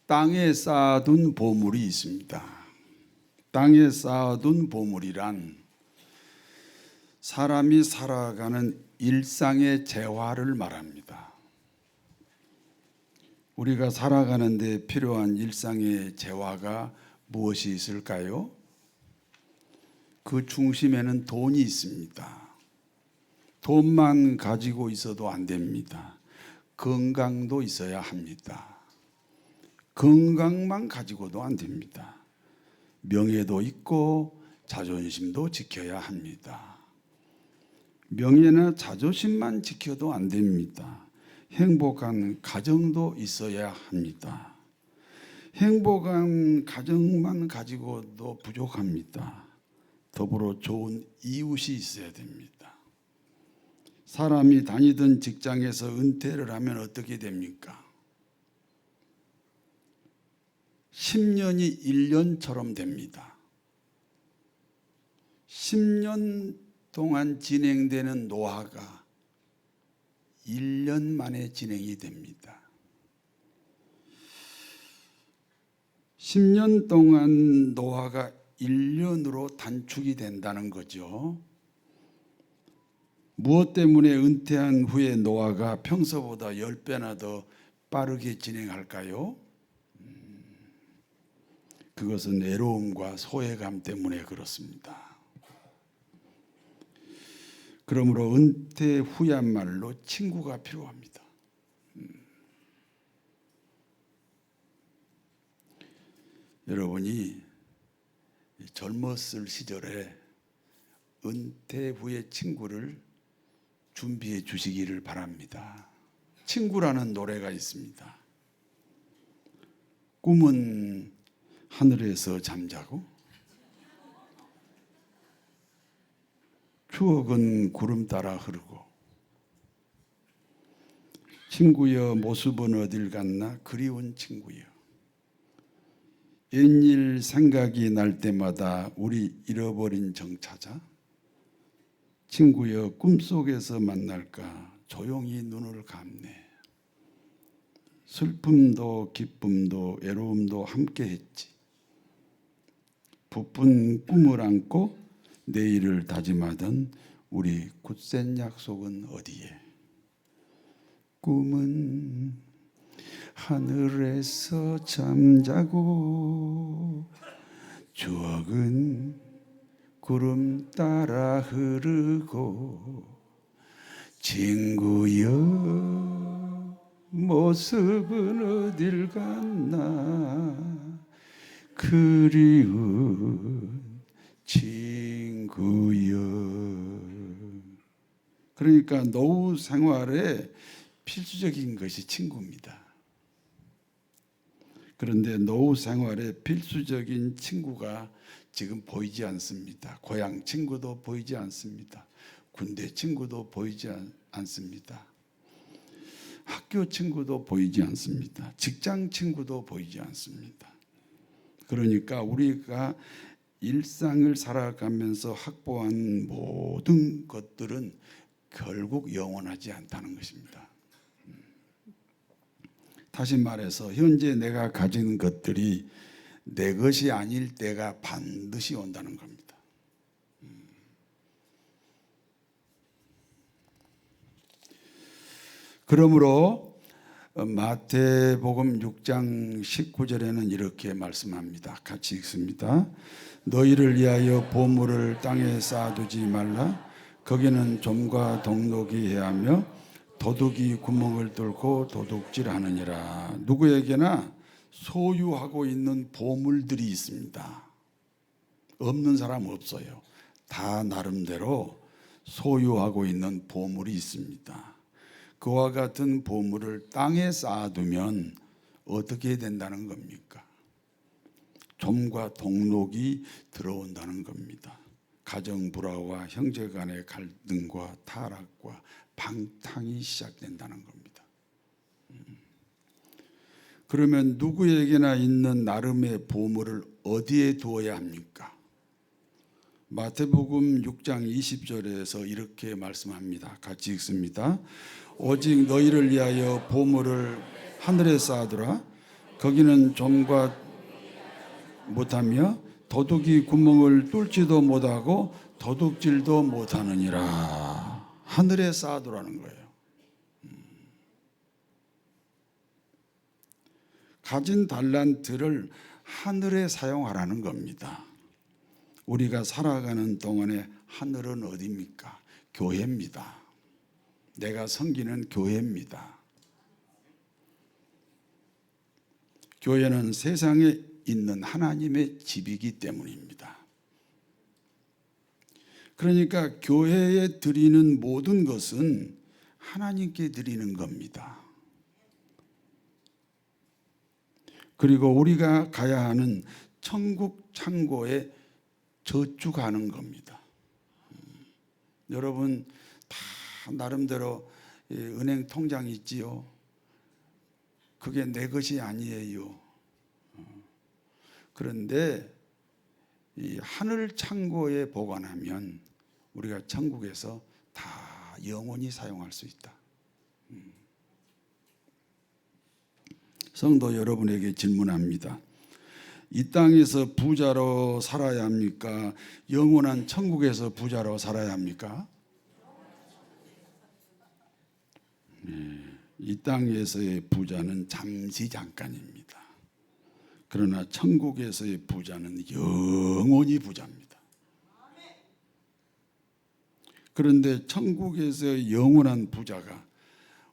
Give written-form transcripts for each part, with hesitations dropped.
땅에 쌓아둔 보물이 있습니다. 땅에 쌓아둔 보물이란 사람이 살아가는 일상의 재화를 말합니다. 우리가 살아가는 데 필요한 일상의 재화가 무엇이 있을까요? 그 중심에는 돈이 있습니다. 돈만 가지고 있어도 안 됩니다. 건강도 있어야 합니다. 건강만 가지고도 안 됩니다. 명예도 있고 자존심도 지켜야 합니다. 명예나 자존심만 지켜도 안 됩니다. 행복한 가정도 있어야 합니다. 행복한 가정만 가지고도 부족합니다. 더불어 좋은 이웃이 있어야 됩니다. 사람이 다니던 직장에서 은퇴를 하면 어떻게 됩니까? 10년이 1년처럼 됩니다. 10년 동안 진행되는 노화가 1년 만에 진행이 됩니다. 10년 동안 노화가 1년으로 단축이 된다는 거죠. 무엇 때문에 은퇴한 후에 노화가 평소보다 10배나 더 빠르게 진행할까요? 그것은 외로움과 소외감 때문에 그렇습니다. 그러므로 은퇴 후야말로 친구가 필요합니다. 여러분이 젊었을 시절에 은퇴 후에 친구를 준비해 주시기를 바랍니다. 친구라는 노래가 있습니다. 꿈은 하늘에서 잠자고 추억은 구름 따라 흐르고 친구여 모습은 어딜 갔나 그리운 친구여 옛일 생각이 날 때마다 우리 잃어버린 정 찾아 친구여 꿈속에서 만날까 조용히 눈을 감네 슬픔도 기쁨도 외로움도 함께 했지 부푼 꿈을 안고 내일을 다짐하던 우리 굳센 약속은 어디에 꿈은 하늘에서 잠자고 추억은 구름 따라 흐르고 친구여 모습은 어딜 갔나 그리운 친구여. 그러니까 노후 생활에 필수적인 것이 친구입니다. 그런데 노후 생활에 필수적인 친구가 지금 보이지 않습니다. 고향 친구도 보이지 않습니다. 군대 친구도 보이지 않습니다. 학교 친구도 보이지 않습니다. 직장 친구도 보이지 않습니다. 그러니까 우리가 일상을 살아가면서 확보한 모든 것들은 결국 영원하지 않다는 것입니다. 다시 말해서 현재 내가 가진 것들이 내 것이 아닐 때가 반드시 온다는 겁니다. 그러므로 마태복음 6장 19절에는 이렇게 말씀합니다. 같이 읽습니다. 너희를 위하여 보물을 땅에 쌓아두지 말라. 거기는 좀과 동록이 해하며 도둑이 구멍을 뚫고 도둑질하느니라. 누구에게나 소유하고 있는 보물들이 있습니다. 없는 사람 없어요. 다 나름대로 소유하고 있는 보물이 있습니다. 그와 같은 보물을 땅에 쌓아두면 어떻게 된다는 겁니까? 좀과 동록이 들어온다는 겁니다. 가정 불화와 형제 간의 갈등과 타락과 방탕이 시작된다는 겁니다. 그러면 누구에게나 있는 나름의 보물을 어디에 두어야 합니까? 마태복음 6장 20절에서 이렇게 말씀합니다. 같이 읽습니다. 오직 너희를 위하여 보물을 하늘에 쌓아두라. 거기는 좀과 못하며 도둑이 구멍을 뚫지도 못하고 도둑질도 못하느니라. 하늘에 쌓아두라는 거예요. 가진 달란트를 하늘에 사용하라는 겁니다. 우리가 살아가는 동안에 하늘은 어디입니까? 교회입니다. 내가 섬기는 교회입니다. 교회는 세상에 있는 하나님의 집이기 때문입니다. 그러니까 교회에 드리는 모든 것은 하나님께 드리는 겁니다. 그리고 우리가 가야 하는 천국 창고에 저축하는 겁니다. 여러분 다 나름대로 은행 통장이 있지요. 그게 내 것이 아니에요. 그런데 이 하늘 창고에 보관하면 우리가 천국에서 다 영원히 사용할 수 있다. 성도 여러분에게 질문합니다. 이 땅에서 부자로 살아야 합니까? 영원한 천국에서 부자로 살아야 합니까? 이 땅에서의 부자는 잠시 잠깐입니다. 그러나 천국에서의 부자는 영원히 부자입니다. 그런데 천국에서의 영원한 부자가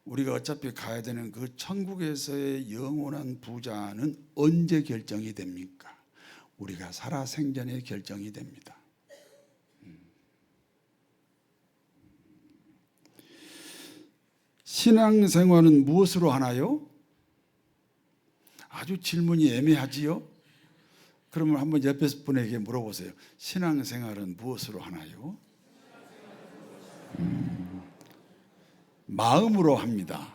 우리가 어차피 가야 되는 그 천국에서의 영원한 부자는 언제 결정이 됩니까? 우리가 살아생전에 결정이 됩니다. 신앙생활은 무엇으로 하나요? 아주 질문이 애매하지요? 그러면 한번 옆에 분에게 물어보세요. 신앙생활은 무엇으로 하나요? 마음으로 합니다.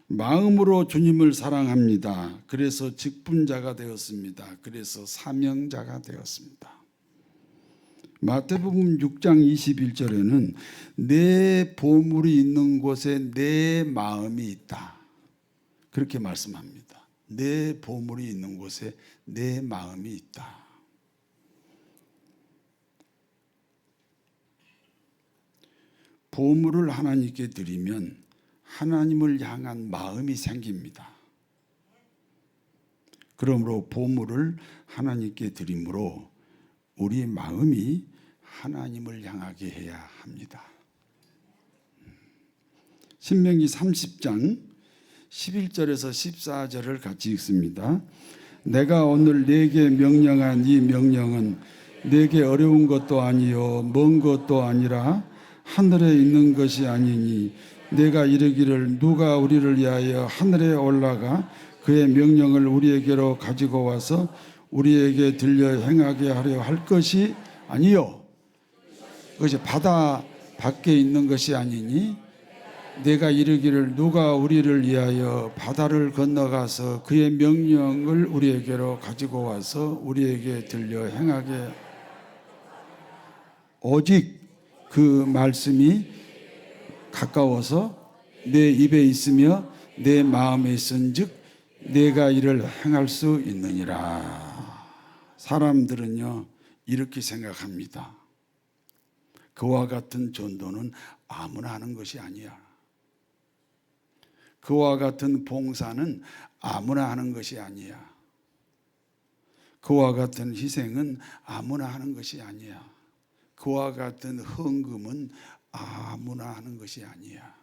마음으로 주님을 사랑합니다. 그래서 직분자가 되었습니다. 그래서 사명자가 되었습니다. 마태복음 6장 21절에는 내 보물이 있는 곳에 내 마음이 있다. 그렇게 말씀합니다. 내 보물이 있는 곳에 내 마음이 있다. 보물을 하나님께 드리면 하나님을 향한 마음이 생깁니다. 그러므로 보물을 하나님께 드림으로 우리 마음이 하나님을 향하게 해야 합니다. 신명기 30장 11절에서 14절을 같이 읽습니다. 내가 오늘 네게 명령한 이 명령은 네게 어려운 것도 아니요 먼 것도 아니라 하늘에 있는 것이 아니니 내가 이르기를 누가 우리를 위하여 하늘에 올라가 그의 명령을 우리에게로 가지고 와서 우리에게 들려 행하게 하려 할 것이 아니요 그것이 바다 밖에 있는 것이 아니니 내가 이르기를 누가 우리를 위하여 바다를 건너가서 그의 명령을 우리에게로 가지고 와서 우리에게 들려 행하게 오직 그 말씀이 가까워서 내 입에 있으며 내 마음에 있은즉 내가 이를 행할 수 있느니라. 사람들은요 이렇게 생각합니다. 그와 같은 전도는 아무나 하는 것이 아니야. 그와 같은 봉사는 아무나 하는 것이 아니야. 그와 같은 희생은 아무나 하는 것이 아니야. 그와 같은 헌금은 아무나 하는 것이 아니야.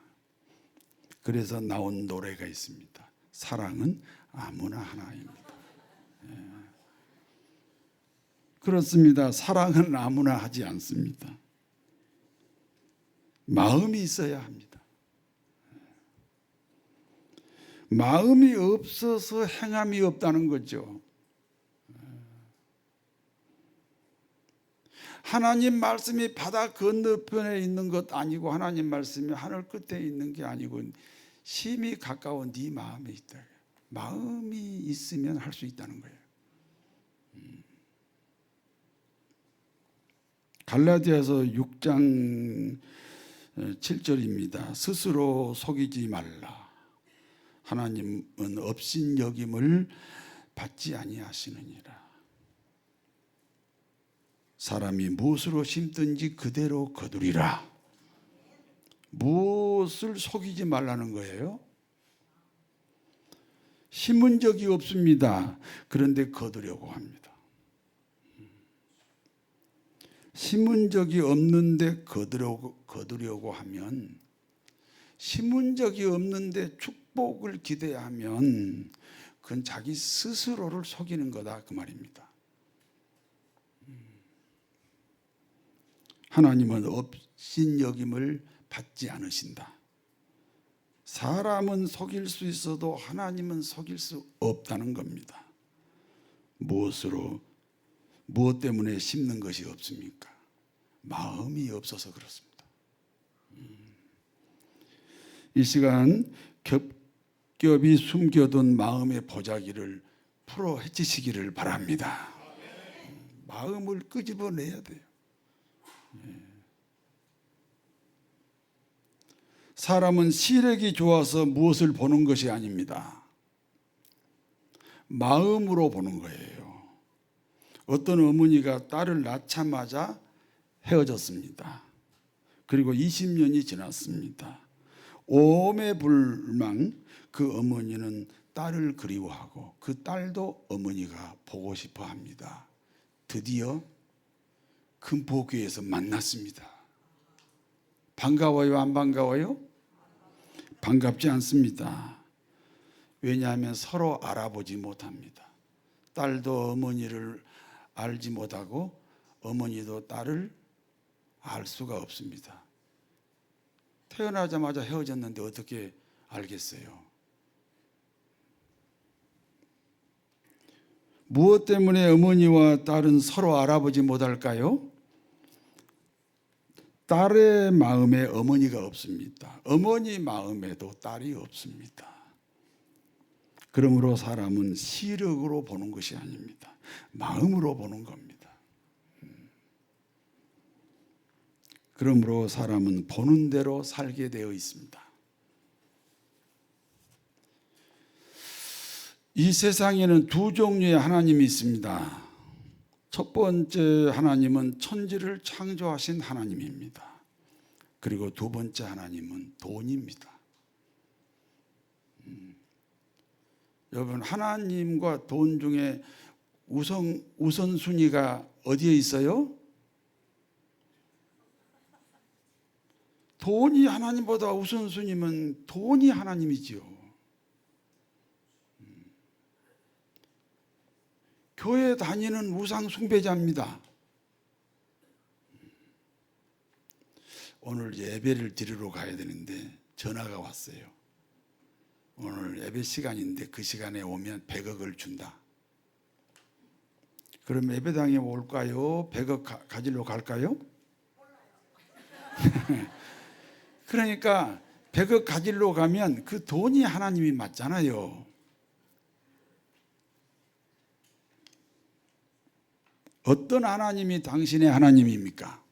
그래서 나온 노래가 있습니다. 사랑은 아무나 하나입니다. 그렇습니다. 사랑은 아무나 하지 않습니다. 마음이 있어야 합니다. 마음이 없어서 행함이 없다는 거죠. 하나님 말씀이 바다 건너편에 있는 것 아니고 하나님 말씀이 하늘 끝에 있는 게 아니고 심히 가까운 네 마음에 있다. 마음이 있으면 할 수 있다는 거예요. 갈라디아서 6장 7절입니다. 스스로 속이지 말라. 하나님은 업신여김을 받지 아니하시느니라. 사람이 무엇으로 심든지 그대로 거두리라. 무엇을 속이지 말라는 거예요? 심은 적이 없습니다. 그런데 거두려고 합니다. 심은 적이 없는데 거두려고 하면, 심은 적이 없는데 축복을 기대하면 그건 자기 스스로를 속이는 거다, 그 말입니다. 하나님은 업신여김을 받지 않으신다. 사람은 속일 수 있어도 하나님은 속일 수 없다는 겁니다. 무엇 때문에 심는 것이 없습니까? 마음이 없어서 그렇습니다. 이 시간 겹겹이 숨겨둔 마음의 보자기를 풀어 헤치시기를 바랍니다. 마음을 끄집어내야 돼요. 사람은 시력이 좋아서 무엇을 보는 것이 아닙니다. 마음으로 보는 거예요. 어떤 어머니가 딸을 낳자마자 헤어졌습니다. 그리고 20년이 지났습니다. 오매불망 그 어머니는 딸을 그리워하고 그 딸도 어머니가 보고 싶어 합니다. 드디어 금포교회에서 만났습니다. 반가워요, 안 반가워요? 반갑지 않습니다. 왜냐하면 서로 알아보지 못합니다. 딸도 어머니를 알지 못하고 어머니도 딸을 알 수가 없습니다. 태어나자마자 헤어졌는데 어떻게 알겠어요? 무엇 때문에 어머니와 딸은 서로 알아보지 못할까요? 딸의 마음에 어머니가 없습니다. 어머니 마음에도 딸이 없습니다. 그러므로 사람은 시력으로 보는 것이 아닙니다. 마음으로 보는 겁니다. 그러므로 사람은 보는 대로 살게 되어 있습니다. 이 세상에는 두 종류의 하나님이 있습니다. 첫 번째 하나님은 천지를 창조하신 하나님입니다. 그리고 두 번째 하나님은 돈입니다. 여러분, 하나님과 돈 중에 우선순위가 어디에 있어요? 돈이 하나님보다 우선순위면 돈이 하나님이지요. 교회 다니는 우상 숭배자입니다. 오늘 예배를 드리러 가야 되는데 전화가 왔어요. 오늘 예배 시간인데 그 시간에 오면 100억을 준다. 그럼 예배당에 올까요? 100억 가지러 갈까요? 그러니까 100억 가지러 가면 그 돈이 하나님이 맞잖아요. 어떤 하나님이 당신의 하나님입니까?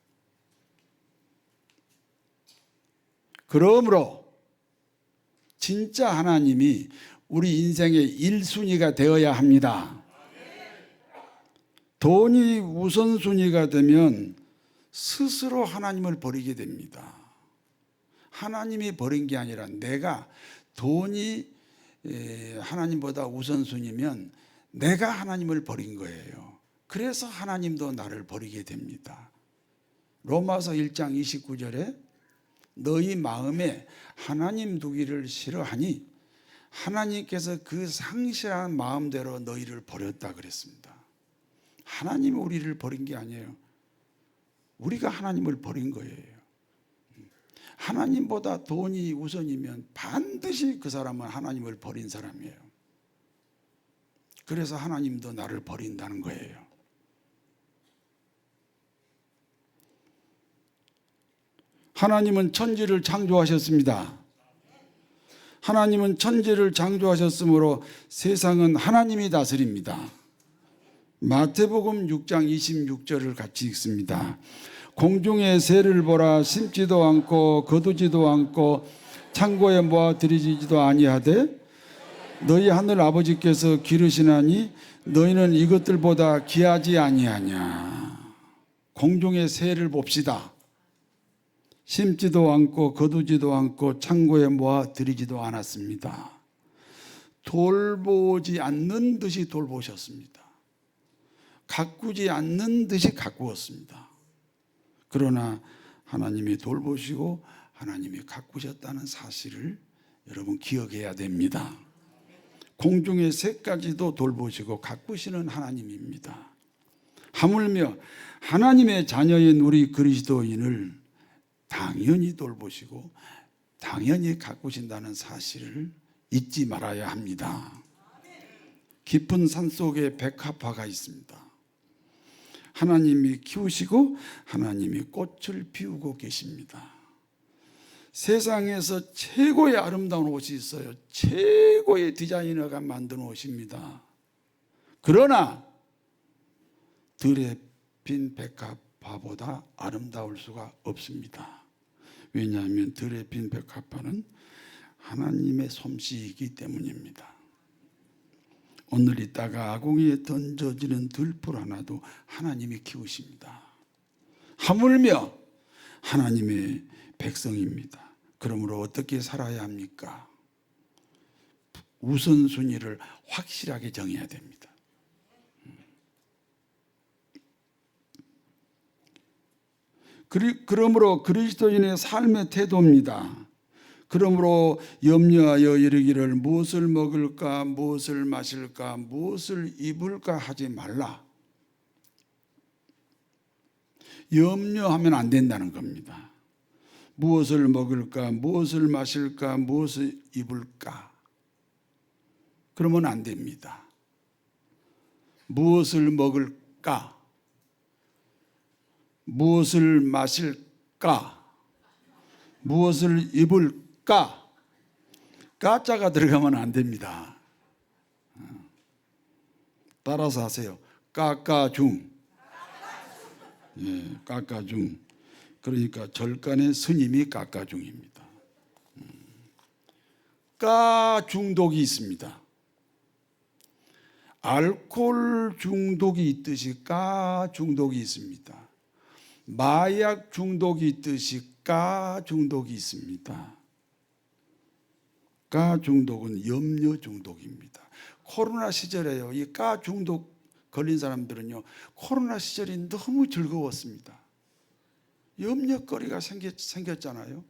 그러므로 진짜 하나님이 우리 인생의 1순위가 되어야 합니다. 돈이 우선순위가 되면 스스로 하나님을 버리게 됩니다. 하나님이 버린 게 아니라 내가, 돈이 하나님보다 우선순위면 내가 하나님을 버린 거예요. 그래서 하나님도 나를 버리게 됩니다. 로마서 1장 29절에 너희 마음에 하나님 두기를 싫어하니 하나님께서 그 상실한 마음대로 너희를 버렸다 그랬습니다. 하나님이 우리를 버린 게 아니에요. 우리가 하나님을 버린 거예요. 하나님보다 돈이 우선이면 반드시 그 사람은 하나님을 버린 사람이에요. 그래서 하나님도 나를 버린다는 거예요. 하나님은 천지를 창조하셨습니다. 하나님은 천지를 창조하셨으므로 세상은 하나님이 다스립니다. 마태복음 6장 26절을 같이 읽습니다. 공중의 새를 보라. 심지도 않고 거두지도 않고 창고에 모아 들이지도 아니하되 너희 하늘 아버지께서 기르시나니 너희는 이것들보다 귀하지 아니하냐. 공중의 새를 봅시다. 심지도 않고 거두지도 않고 창고에 모아 들이지도 않았습니다. 돌보지 않는 듯이 돌보셨습니다. 가꾸지 않는 듯이 가꾸었습니다. 그러나 하나님이 돌보시고 하나님이 가꾸셨다는 사실을 여러분 기억해야 됩니다. 공중의 새까지도 돌보시고 가꾸시는 하나님입니다. 하물며 하나님의 자녀인 우리 그리스도인을 당연히 돌보시고 당연히 가꾸신다는 사실을 잊지 말아야 합니다. 깊은 산속에 백합화가 있습니다. 하나님이 키우시고 하나님이 꽃을 피우고 계십니다. 세상에서 최고의 아름다운 옷이 있어요. 최고의 디자이너가 만든 옷입니다. 그러나 들에 핀 백합화보다 아름다울 수가 없습니다. 왜냐하면 들에 핀 백합화는 하나님의 솜씨이기 때문입니다. 오늘 있다가 아궁이에 던져지는 들풀 하나도 하나님이 키우십니다. 하물며 하나님의 백성입니다. 그러므로 어떻게 살아야 합니까? 우선순위를 확실하게 정해야 됩니다. 그러므로 그리스도인의 삶의 태도입니다. 그러므로 염려하여 이르기를 무엇을 먹을까, 무엇을 마실까, 무엇을 입을까 하지 말라. 염려하면 안 된다는 겁니다. 무엇을 먹을까, 무엇을 마실까, 무엇을 입을까. 그러면 안 됩니다. 무엇을 먹을까, 무엇을 마실까, 무엇을 입을까. 가짜가 들어가면 안 됩니다. 따라서 하세요. 까까중. 예, 까까중. 그러니까 절간의 스님이 까까중입니다. 까 중독이 있습니다. 알코올 중독이 있듯이 까 중독이 있습니다. 마약 중독이 있듯이 까 중독이 있습니다. 까 중독은 염려 중독입니다. 코로나 시절에요. 이 까 중독 걸린 사람들은요, 코로나 시절이 너무 즐거웠습니다. 염려거리가 생겼잖아요.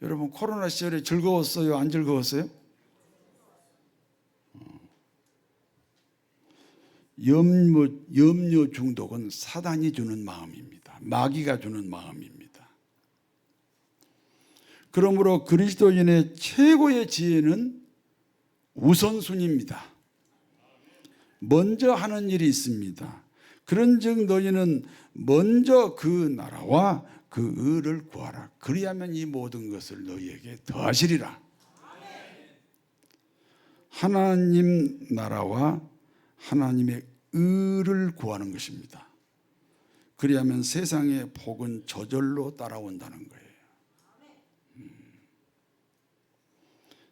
여러분 코로나 시절에 즐거웠어요? 안 즐거웠어요? 염려 중독은 사단이 주는 마음입니다. 마귀가 주는 마음입니다. 그러므로 그리스도인의 최고의 지혜는 우선순위입니다. 먼저 하는 일이 있습니다. 그런즉 너희는 먼저 그 나라와 그 의를 구하라. 그리하면 이 모든 것을 너희에게 더하시리라. 하나님 나라와 하나님의 의를 구하는 것입니다. 그리하면 세상의 복은 저절로 따라온다는 거예요.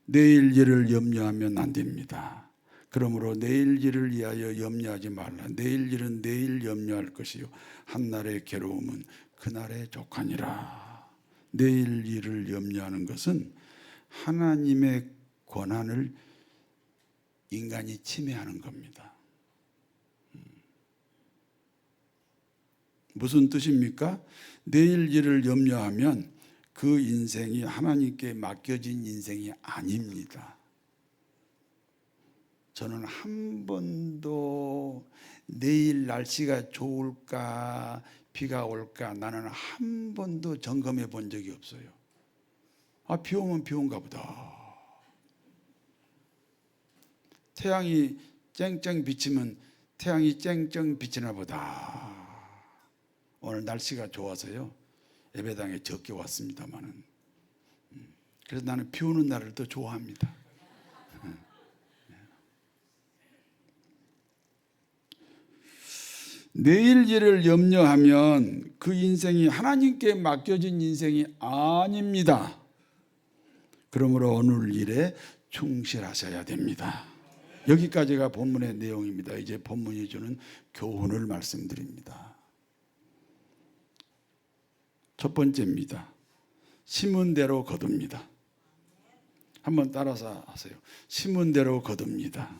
내일 일을 염려하면 안 됩니다. 그러므로 내일 일을 위하여 염려하지 말라. 내일 일은 내일 염려할 것이요 한날의 괴로움은 그날의 족하니라. 내일 일을 염려하는 것은 하나님의 권한을 인간이 침해하는 겁니다. 무슨 뜻입니까? 내일 일을 염려하면 그 인생이 하나님께 맡겨진 인생이 아닙니다. 저는 한 번도 내일 날씨가 좋을까 비가 올까 나는 한 번도 점검해 본 적이 없어요. 비 오면 비 온가 보다. 태양이 쨍쨍 비치면 태양이 쨍쨍 비치나 보다. 오늘 날씨가 좋아서요 예배당에 적게 왔습니다만은 그래서 나는 비 오는 날을 더 좋아합니다. 내일 일을 염려하면 그 인생이 하나님께 맡겨진 인생이 아닙니다. 그러므로 오늘 일에 충실하셔야 됩니다. 여기까지가 본문의 내용입니다. 이제 본문이 주는 교훈을 말씀드립니다. 첫 번째입니다. 심은 대로 거둡니다. 한번 따라서 하세요. 심은 대로 거둡니다.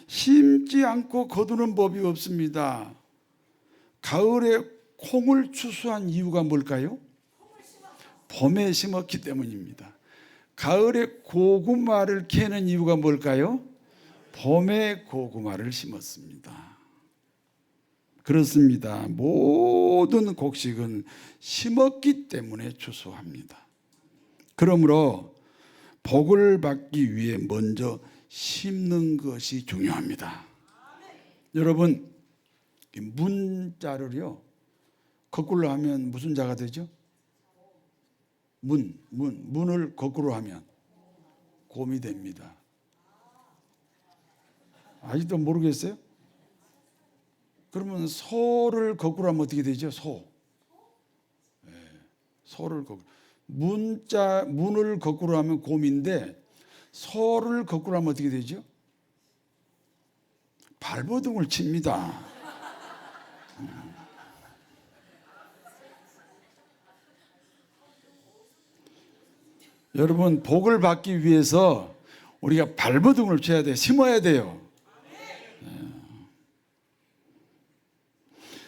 심지 않고 거두는 법이 없습니다. 가을에 콩을 추수한 이유가 뭘까요? 봄에 심었기 때문입니다. 가을에 고구마를 캐는 이유가 뭘까요? 봄에 고구마를 심었습니다. 그렇습니다. 모든 곡식은 심었기 때문에 추수합니다. 그러므로 복을 받기 위해 먼저 심는 것이 중요합니다. 여러분, 문자를요 거꾸로 하면 무슨 자가 되죠? 문을 거꾸로 하면 곰이 됩니다. 아직도 모르겠어요? 그러면 소를 거꾸로 하면 어떻게 되죠? 소. 네, 소를 거꾸로. 문을 거꾸로 하면 곰인데 소를 거꾸로 하면 어떻게 되죠? 발버둥을 칩니다. 여러분, 복을 받기 위해서 우리가 발버둥을 쳐야 돼요. 심어야 돼요.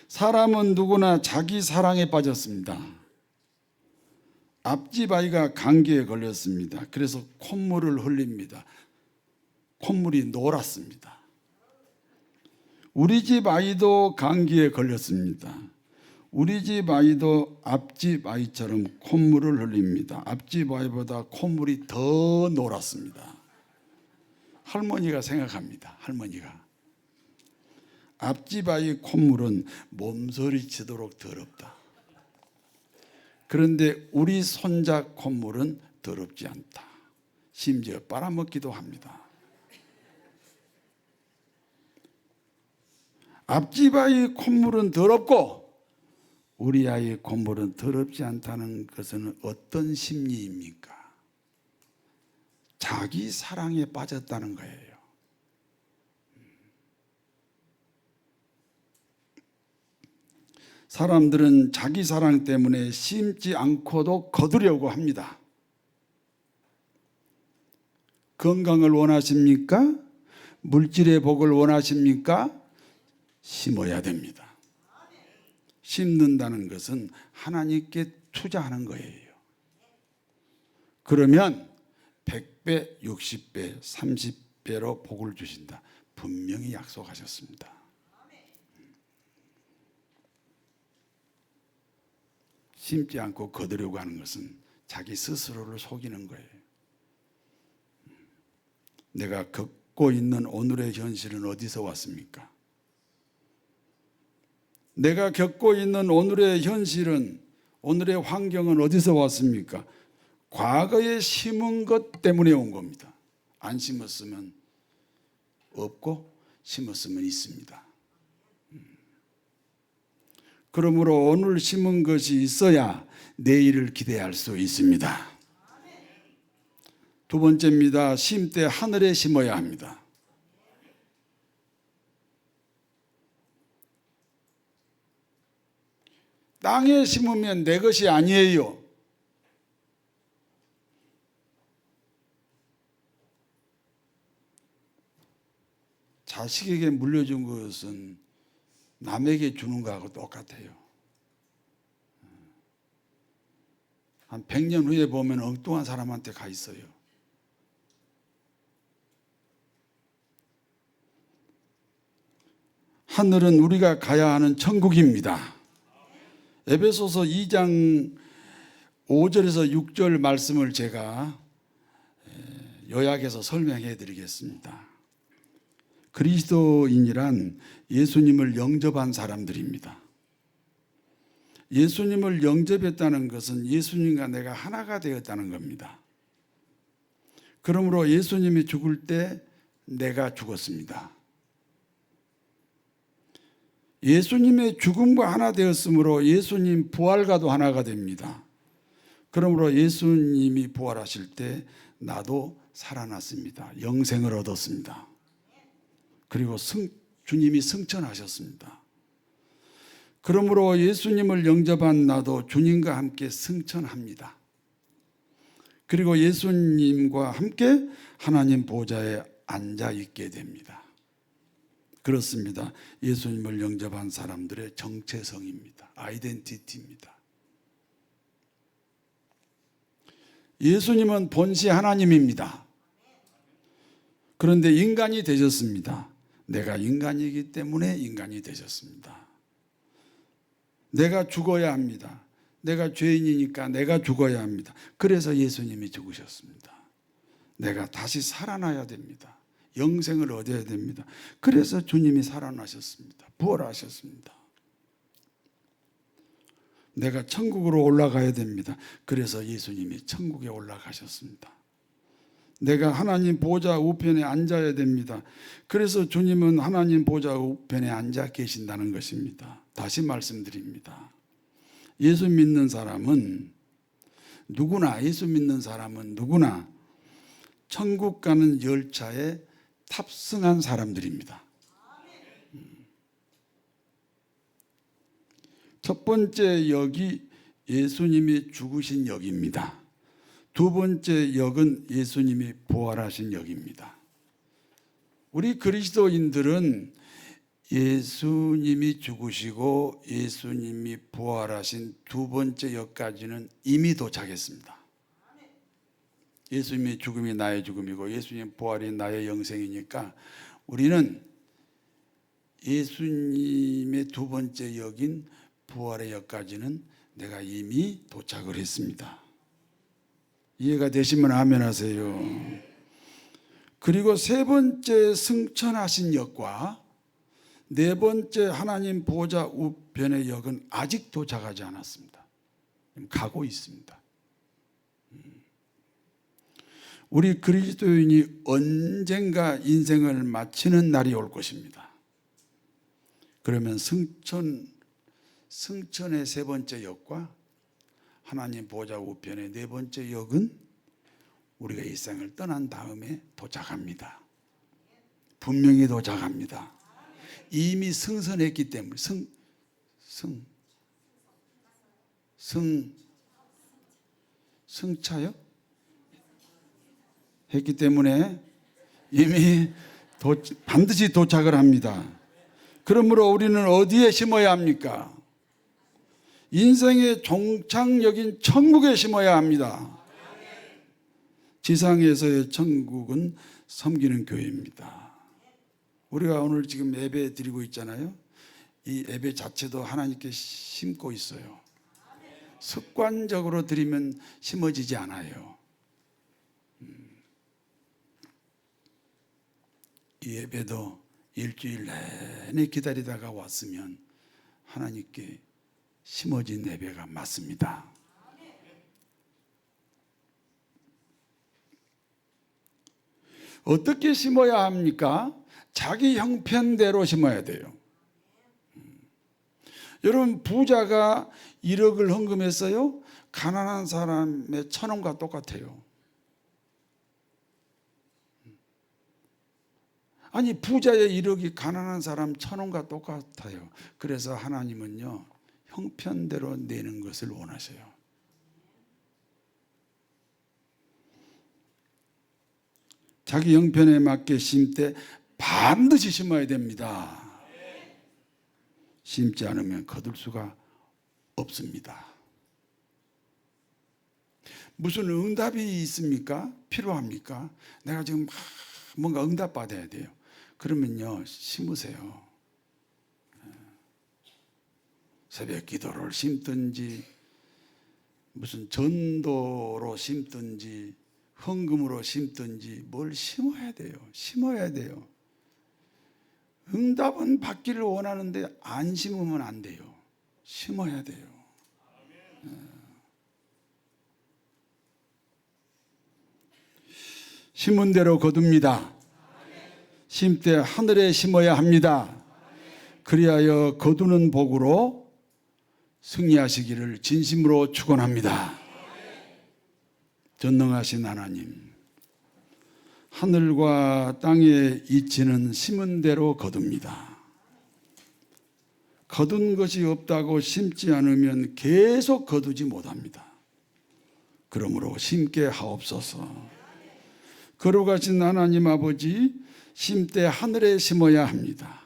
사람은 누구나 자기 사랑에 빠졌습니다. 앞집 아이가 감기에 걸렸습니다. 그래서 콧물을 흘립니다. 콧물이 노랗습니다. 우리 집 아이도 감기에 걸렸습니다. 우리 집 아이도 앞집 아이처럼 콧물을 흘립니다. 앞집 아이보다 콧물이 더 노랗습니다. 할머니가 생각합니다. 할머니가. 앞집 아이 콧물은 몸서리치도록 더럽다. 그런데 우리 손자 콧물은 더럽지 않다. 심지어 빨아먹기도 합니다. 앞집 아이 콧물은 더럽고 우리 아이의 콧물은 더럽지 않다는 것은 어떤 심리입니까? 자기 사랑에 빠졌다는 거예요. 사람들은 자기 사랑 때문에 심지 않고도 거두려고 합니다. 건강을 원하십니까? 물질의 복을 원하십니까? 심어야 됩니다. 심는다는 것은 하나님께 투자하는 거예요. 그러면 100배, 60배, 30배로 복을 주신다. 분명히 약속하셨습니다. 심지 않고 거두려고 하는 것은 자기 스스로를 속이는 거예요. 내가 겪고 있는 오늘의 현실은 어디서 왔습니까? 내가 겪고 있는 오늘의 현실은, 오늘의 환경은 어디서 왔습니까? 과거에 심은 것 때문에 온 겁니다. 안 심었으면 없고 심었으면 있습니다. 그러므로 오늘 심은 것이 있어야 내일을 기대할 수 있습니다. 두 번째입니다. 심때 하늘에 심어야 합니다. 땅에 심으면 내 것이 아니에요. 자식에게 물려준 것은 남에게 주는 거하고 똑같아요. 한 100년 후에 보면 엉뚱한 사람한테 가 있어요. 하늘은 우리가 가야 하는 천국입니다. 에베소서 2장 5절에서 6절 말씀을 제가 요약해서 설명해 드리겠습니다. 그리스도인이란 예수님을 영접한 사람들입니다. 예수님을 영접했다는 것은 예수님과 내가 하나가 되었다는 겁니다. 그러므로 예수님이 죽을 때 내가 죽었습니다. 예수님의 죽음과 하나 되었으므로 예수님 부활과도 하나가 됩니다. 그러므로 예수님이 부활하실 때 나도 살아났습니다. 영생을 얻었습니다. 그리고 주님이 승천하셨습니다. 그러므로 예수님을 영접한 나도 주님과 함께 승천합니다. 그리고 예수님과 함께 하나님 보좌에 앉아 있게 됩니다. 그렇습니다. 예수님을 영접한 사람들의 정체성입니다. 아이덴티티입니다. 예수님은 본시 하나님입니다. 그런데 인간이 되셨습니다. 내가 인간이기 때문에 인간이 되셨습니다. 내가 죽어야 합니다. 내가 죄인이니까 내가 죽어야 합니다. 그래서 예수님이 죽으셨습니다. 내가 다시 살아나야 됩니다. 영생을 얻어야 됩니다. 그래서 주님이 살아나셨습니다. 부활하셨습니다. 내가 천국으로 올라가야 됩니다. 그래서 예수님이 천국에 올라가셨습니다. 내가 하나님 보좌 우편에 앉아야 됩니다. 그래서 주님은 하나님 보좌 우편에 앉아 계신다는 것입니다. 다시 말씀드립니다. 예수 믿는 사람은 누구나 천국 가는 열차에 탑승한 사람들입니다. 첫 번째 역이 예수님이 죽으신 역입니다. 두 번째 역은 예수님이 부활하신 역입니다. 우리 그리스도인들은 예수님이 죽으시고 예수님이 부활하신 두 번째 역까지는 이미 도착했습니다. 예수님의 죽음이 나의 죽음이고 예수님의 부활이 나의 영생이니까 우리는 예수님의 두 번째 역인 부활의 역까지는 내가 이미 도착을 했습니다. 이해가 되시면 아멘 하세요. 그리고 세 번째 승천하신 역과 네 번째 하나님 보좌 우편의 역은 아직 도착하지 않았습니다. 가고 있습니다. 우리 그리스도인이 언젠가 인생을 마치는 날이 올 것입니다. 그러면 승천의 세 번째 역과 하나님 보좌 우편의 네 번째 역은 우리가 이 생을 떠난 다음에 도착합니다. 분명히 도착합니다. 이미 승선했기 때문에 승차요? 했기 때문에 이미 반드시 도착을 합니다. 그러므로 우리는 어디에 심어야 합니까? 인생의 종착역인 천국에 심어야 합니다. 지상에서의 천국은 섬기는 교회입니다. 우리가 오늘 지금 예배 드리고 있잖아요. 이 예배 자체도 하나님께 심고 있어요. 습관적으로 드리면 심어지지 않아요. 이 예배도 일주일 내내 기다리다가 왔으면 하나님께 심어진 예배가 맞습니다. 어떻게 심어야 합니까? 자기 형편대로 심어야 돼요. 여러분, 부자가 1억을 헌금했어요? 가난한 사람의 1,000원과 똑같아요. 아니, 부자의 1억이 가난한 사람 1,000원과 똑같아요. 그래서 하나님은요, 형편대로 내는 것을 원하셔요. 자기 형편에 맞게 심때 반드시 심어야 됩니다. 심지 않으면 거둘 수가 없습니다. 무슨 응답이 있습니까? 필요합니까? 내가 지금 뭔가 응답받아야 돼요. 그러면요, 심으세요. 새벽 기도를 심든지 무슨 전도로 심든지 헌금으로 심든지 뭘 심어야 돼요. 심어야 돼요. 응답은 받기를 원하는데 안 심으면 안 돼요. 심어야 돼요. 심은 대로 거둡니다. 심때 하늘에 심어야 합니다. 그리하여 거두는 복으로 승리하시기를 진심으로 축원합니다. 전능하신 하나님, 하늘과 땅의 이치는 심은 대로 거둡니다. 거둔 것이 없다고 심지 않으면 계속 거두지 못합니다. 그러므로 심게 하옵소서. 걸어가신 하나님 아버지, 심때 하늘에 심어야 합니다.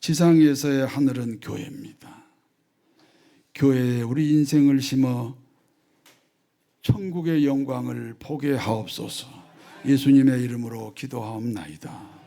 지상에서의 하늘은 교회입니다. 교회에 우리 인생을 심어 천국의 영광을 보게 하옵소서. 예수님의 이름으로 기도하옵나이다.